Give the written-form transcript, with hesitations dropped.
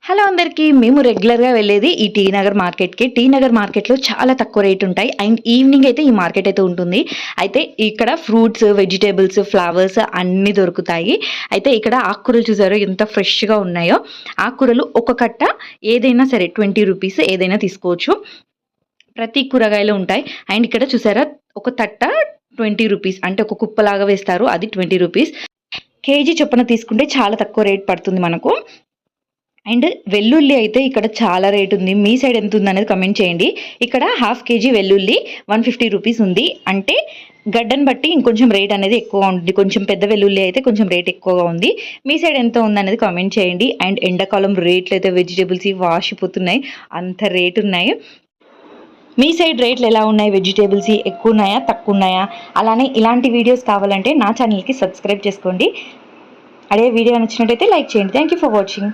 Hello అందరికీ. మేము రెగ్యులర్‌గా వెళ్ళేది ఈ టీ నగర్ మార్కెట్‌కి. టీ నగర్ మార్కెట్‌లో చాలా తక్కువ రేట్ ఉంటాయి. అండ్ ఈవినింగ్ అయితే ఈ మార్కెట్ అయితే ఉంటుంది. అయితే ఇక్కడ ఫ్రూట్స్, వెజిటబుల్స్, ఫ్లవర్స్ అన్నీ దొరుకుతాయి. అయితే ఇక్కడ ఆకుకూరలు చూసారో ఎంత ఫ్రెష్‌గా ఉన్నాయో. ఆకుకూరలు ఒక కట్ట ఏదైనా సరే ₹20 ఏదైనా తీసుకోవచ్చు. ప్రతి కూరగాయలు ఉంటాయి. అండ్ ఇక్కడ చూసారా ఒక తట్ట ₹20 అంటే ఒక కుప్పలాగా వేస్తారు. అది ₹20. కేజీ చొప్పున తీసుకుంటే చాలా తక్కువ రేట్ పడుతుంది మనకు. అండ్ వెల్లుల్లి అయితే ఇక్కడ చాలా రేట్ ఉంది. మీ సైడ్ ఎంత ఉందనేది కమెంట్ చేయండి. ఇక్కడ హాఫ్ కేజీ వెల్లుల్లి ₹150 ఉంది. అంటే గడ్డను బట్టి ఇంకొంచెం రేట్ అనేది ఎక్కువ ఉంది. కొంచెం పెద్ద వెల్లుల్లి అయితే కొంచెం రేట్ ఎక్కువగా ఉంది. మీ సైడ్ ఎంత ఉందనేది కామెంట్ చేయండి. అండ్ ఎండాకాలం రేట్లు అయితే వెజిటేబుల్స్ వాసిపోతున్నాయి. అంత రేట్ ఉన్నాయి. మీ సైడ్ రేట్లు ఎలా ఉన్నాయి? వెజిటేబుల్స్ ఎక్కువ ఉన్నాయా, తక్కువ ఉన్నాయా? అలానే ఇలాంటి వీడియోస్ కావాలంటే నా ఛానల్‌కి సబ్స్క్రైబ్ చేసుకోండి. అదే వీడియో నచ్చినట్టయితే లైక్ చేయండి. Thank you for watching.